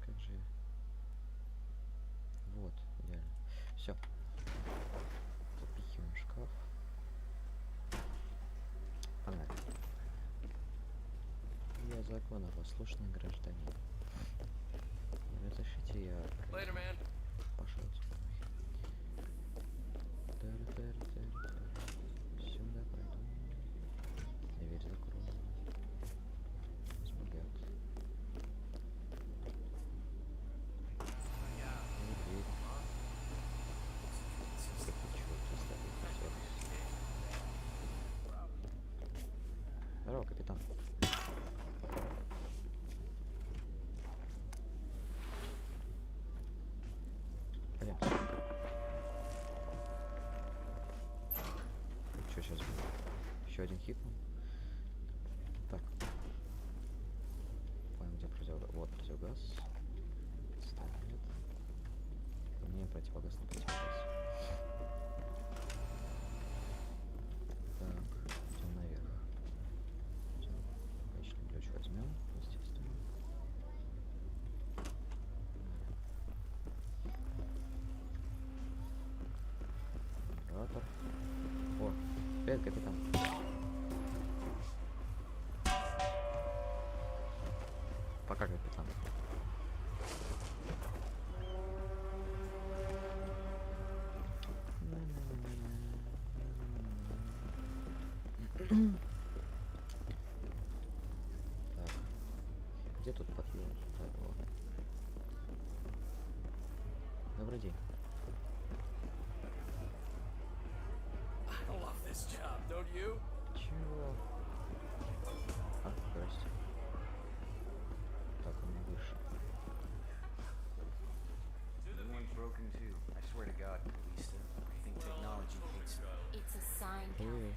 Как же... Вот, идеально. Все. Запихиваем в шкаф. Погнали. Я законопослушный гражданин. Разрешите я... Later, man. Пошел отсюда. Сюда пойду. Дверь закрою. Смогет. Дверь. Здорово, капитан. Еще один Hitman. Так. Понял, где противогаз. Вот противогаз. Ставим нет. Мне противогаз на противогаз. Так, идем наверх. Личный ключ возьмем, естественно. Генератор. О, привет, капитан. Пока, капитан. Так, где тут подъем? Так, вот. Добрый день. I love this job, don't you? Чего? А, здрасте. Так, он выше. The one's broken too. I swear to God, Kalista. I think technology hates me. It's a sign, Calvin.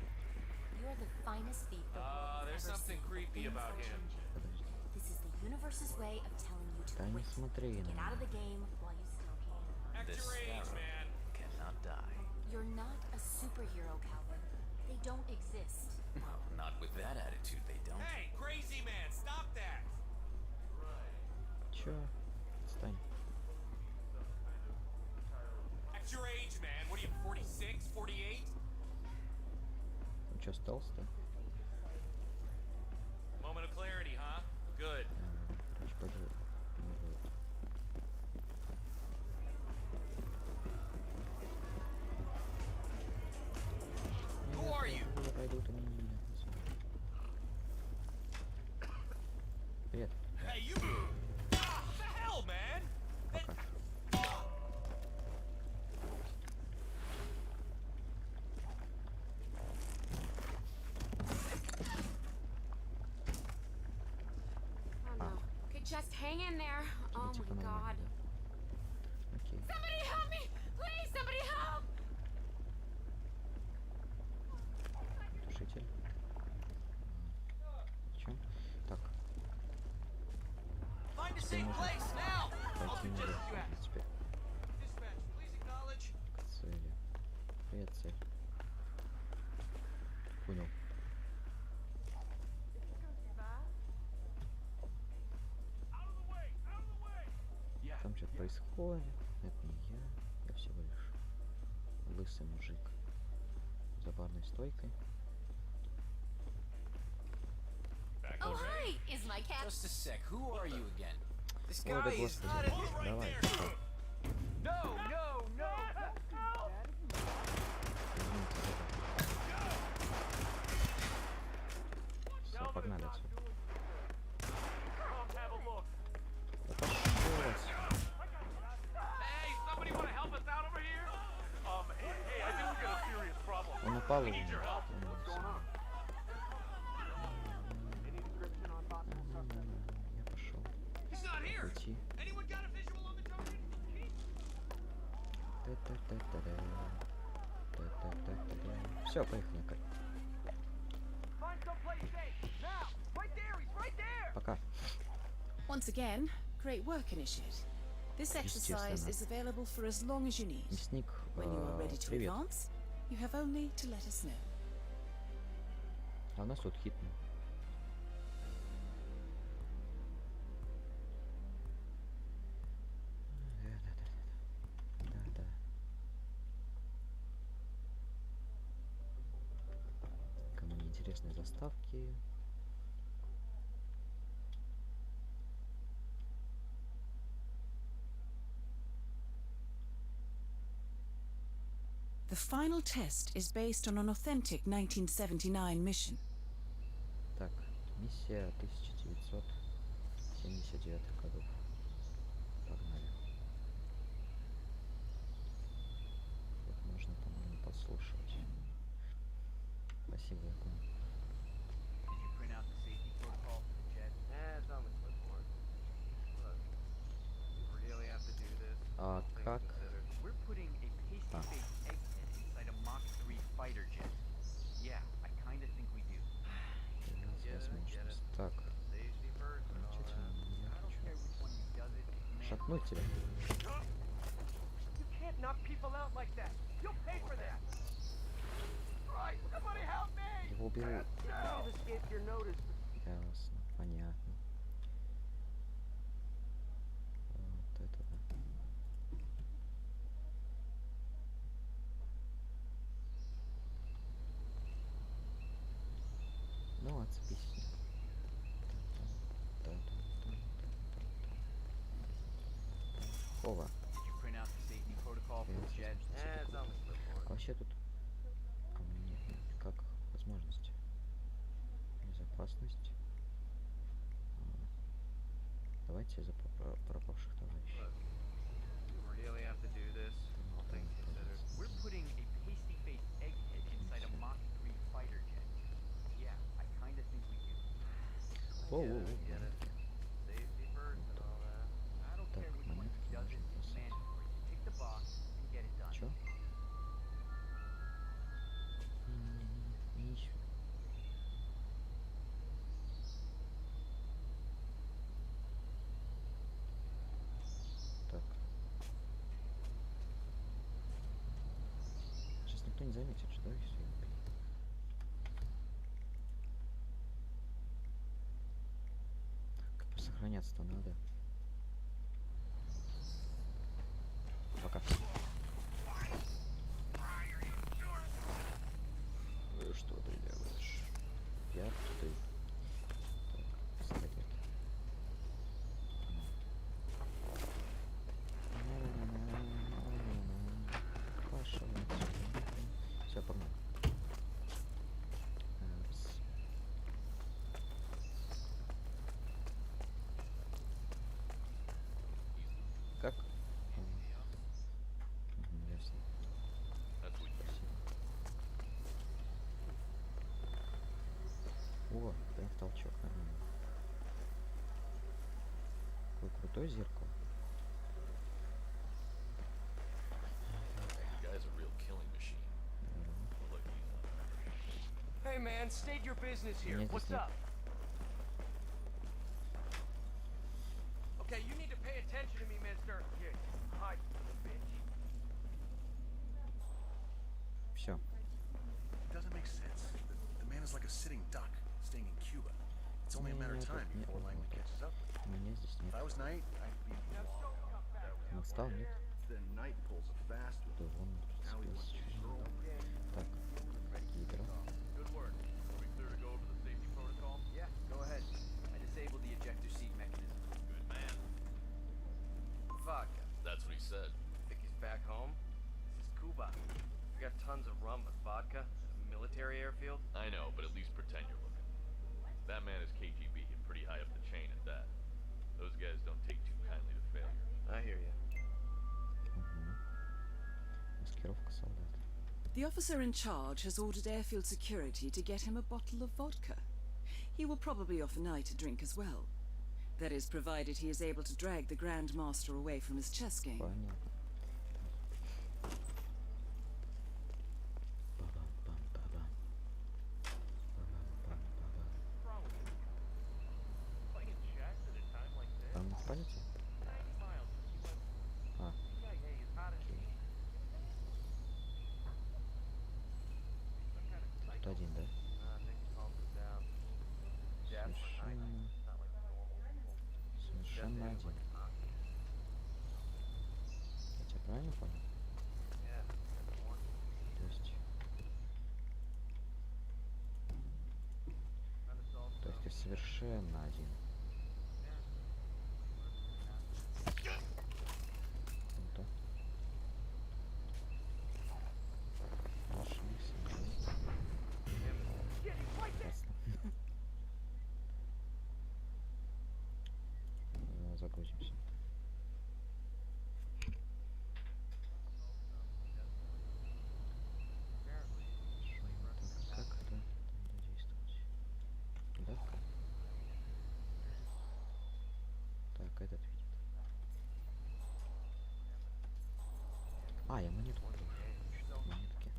You're the finest thief the world has There's ever something seen. creepy Things about are him. changing. Подожди. This is the universe's way of telling you to Да не quit. смотри To на get out of меня. the game while you still can. Act This your age, sparrow man. cannot die. You're not a superhero, Calvin. They don't exist. Well, not with that attitude, they don't. Hey, crazy man, stop that! Чё? Отстань. Act your age, man. What are you, 46, 48? Ну чё, остался-то? Moment of clarity, huh? Good. Короче, пойду. Who are you? Я пойду, ты меня не видно. Привет. Hey, you! Ah, what the hell, man? Пока. Oh no. Okay, just hang in there. Oh Типа my нормально, god. да. Окей. Somebody help me! Please, somebody help! Тушитель. Чё? Так. Find a Теперь safe можно place now! I'll пойти suggest наверх. you act. Теперь Dispatch, please acknowledge. к цели. Привет, цель. Понял. Там что-то происходит. Это не я. Я всего лишь лысый мужик за барной стойкой. Oh, hi! Is my cat... Just a sec. Who are you again? This Ой, да guy is not господи. in Давай. всё. No, no, no! Все, погнали отсюда. Да пошёл отсюда. Hey, somebody want to help us out over here? Hey, I think we got a serious problem. Он упал у меня. Я пошел. He's not here. Уйти. Anyone got a visual on the target? Все, поехали, Кать. Find someplace safe. Now! Right there! He's right there! Пока. Once again, great work initiate. This exercise Естественно. is available for as long as you need. Мясник, When you are ready to привет. advance, you have only to let us know. А у нас тут Hitman. Да. Кому не интересны заставки. The final test is based on an authentic 1979 mission. Так, миссия 1979 годов. Погнали. Вот можно, по-моему, послушать. Спасибо, я понял. Did you print out the safety protocol for the jet? It's on the clipboard. Look, you really have to do this. А All things как? considered. We're putting a pasty-baked egghead inside a Mach 3 fighter jet. Yeah, I kinda think we Ну тебя. You can't knock people out like that. You'll pay for that. Right, somebody help me! Его уберу. It might have escaped your notice. Ясно, понятно. Вот это да. Ну, отцепись. Ова. Did you print out the safety protocol for the jet? It's on the clipboard. А вообще тут нет, как возможности. Безопасность. Давайте за пропавших товарищей. Look, you really have to do this, all things considered. We're putting a pasty-faced egghead inside a Mach 3 fighter jet. Yeah, I kinda think we do. Whoa, whoa, I get it. Safety first and all that. I don't care which one does it, it's mandatory. Tick the box and get it done. Чё? Ничего. Так. Сейчас никто не заметит, что и все. Как бы сохраняться-то надо. Пока. Что ты делаешь? Я ты. Так, пистолет. Пошел отсюда. Все, погнали. Как? Ясно. Спасибо. О, прям в толчок, нормально. Какое крутое зеркало. Hey man, state your business here. Нет, What's здесь нет. up? Okay, you need to pay attention to me, mister. Here, hide, little bitch. Все. It doesn't make sense. The man is like a sitting duck, staying in Cuba. It's only a matter of time before Langley catches up with him. Меня здесь If нет. I was Knight, I'd be long out that way. Он отстал, нет? Then Knight pulls a fast one. Да вон Now he wants to stroll. Так, гидра. Good work. Are we clear to go over the safety protocol? Yeah, go ahead. I disabled the ejector seat mechanism. Good man. Vodka. That's what he said. Think he's back home? This is Cuba. We got tons of rum, but vodka? A military airfield? I know, but at least pretend you're looking. That man is KGB and pretty high up the chain at that. Those guys don't take too kindly to failure. I hear you. Маскировка солдат. The officer in charge has ordered airfield security to get him a bottle of vodka. He will probably offer Knight a drink as well. That is, provided he is able to drag the Grand Master away from his chess game. Понятно. Ба-бам-бам-ба-бам. Ба-бам-бам-ба-бам. Playing chess at a time like this? Там в полете? 90 miles from US. А, CIA is hot as окей. some kind of psycho. Тут один, да? I think he calms it down. Death for night. Совершенно, Not like normal people. совершенно Death is один. like a monkey. Я тебя правильно понял? Yeah, that's one. То есть And it's also ты совершенно один. Круто. Нашли себя. Ясно. Загрузимся. Так, как это надо действовать? Да? Так, этот видит. А, я монетку тоже. Монетки.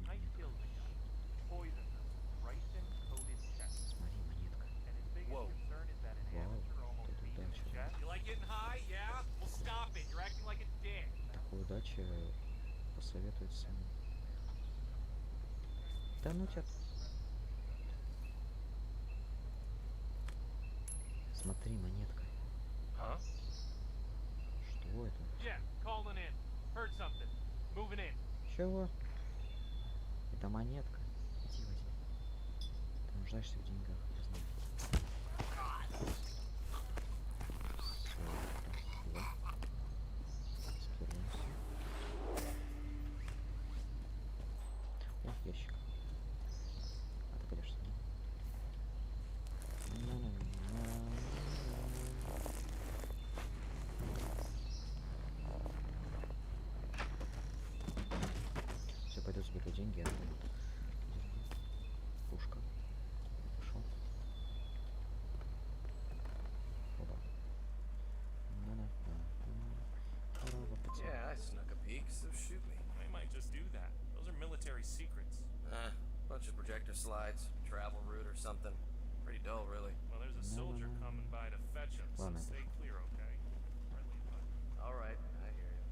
nice kills machine. Poisoned them. Ricin-coated chess. Смотри, монетка. And his biggest Whoa. concern is that an Вау, amateur almost тут beat him удача. at chess. You like getting high? Yeah? вообще посоветует сами. Да ну тебя. Смотри, монетка. Huh? Что это? Yeah, calling in. Heard something. Moving in. Чего? Это монетка. Иди возьми. Ты нуждаешься в деньгах, я знаю. Всё, спасибо. Скидываемся. О, ящик. А ты пойдешь сюда. Все, пойду заберу деньги, а то вот пушка. Пошел. Оба. Yeah, I snuck a peek, so shoot me. They might just do that. Those are military secrets. Bunch of projector slides, travel route or something. Pretty dull, really. Well, there's a soldier coming by to fetch him, so Ладно, stay clear, okay? Friendly advice. All right, I hear you.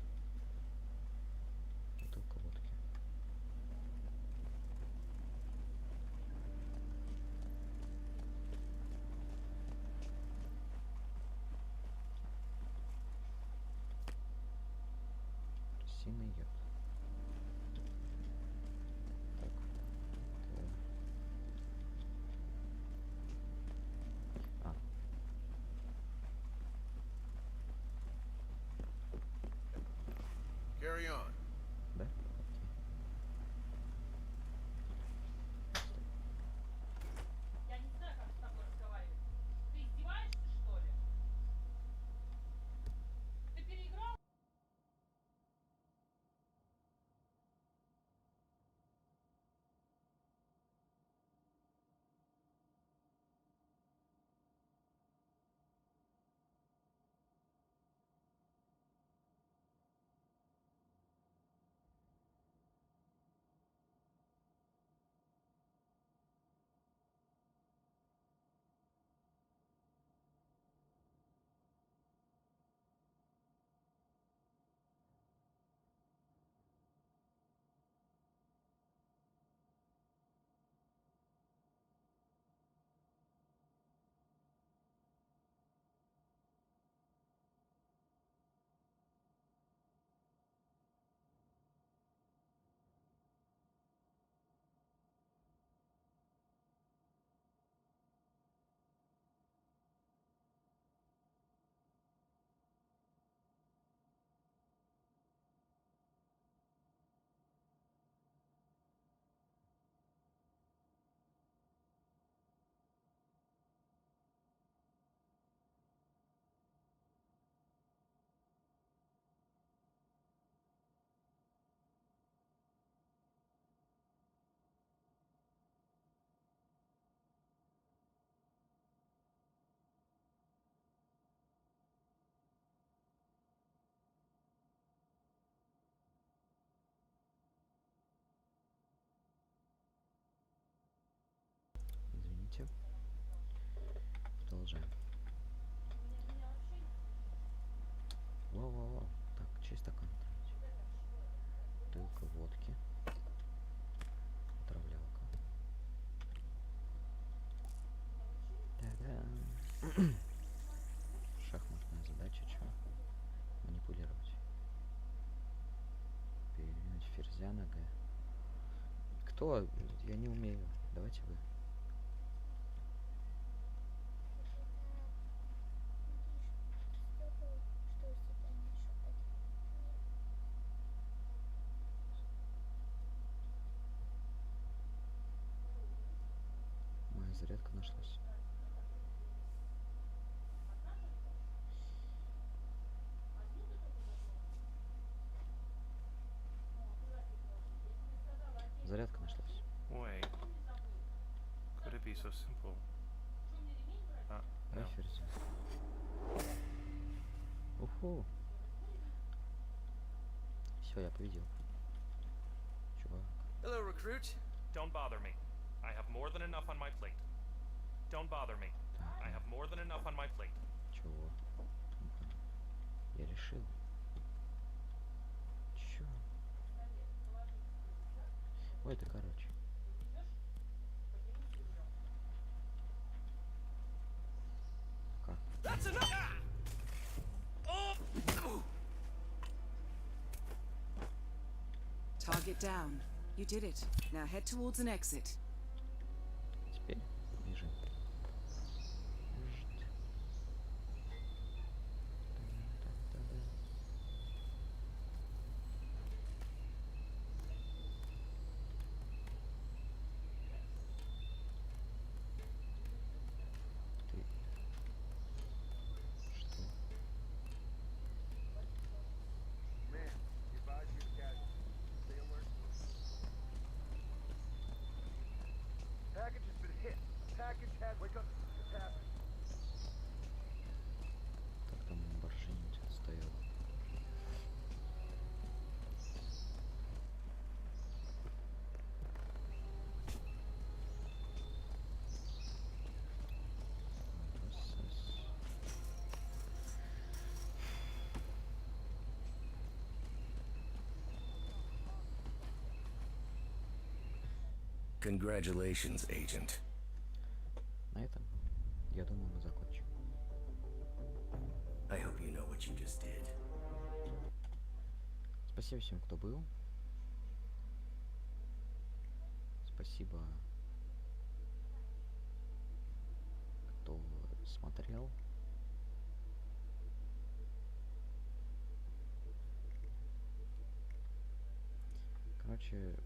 Бутылка водки. Крысиный яд. Так. А. Carry on. Да? Окей. Я не знаю, как с тобой разговаривать. Ты издеваешься, что ли? Ты переиграл? Извините. Продолжаем. Воу-воу-воу. Так, чей стакан? Бутылка водки. Отравлялка. Да-да. Шахматная задача, чё? Манипулировать. Передвинуть ферзя на Г. Кто? Я не умею. Давайте вы. Моя зарядка нашлась. Зарядка нашлась. Wait. Could it be so simple? Давай No. ферзя. Уху. Все, я победил. Чувак. Hello, recruit. Don't bother me. I have more than enough on my plate. Don't bother me. I have more than enough on my plate. Чего? Я решил. Чё? Ой, ты, короче. Как? That's enough! Target down. You did it. Now head towards an exit. Теперь бежим. Ты. Что? Man, you advise you to casualties. Stay alert. Package has been hit. Package has... Wake up. What's happening? Как там Lamborghini у тебя стоял? Congratulations, Agent. На этом, я думаю, мы закончим. I hope you know what you just did. Спасибо всем, кто был. Спасибо, кто смотрел. Короче,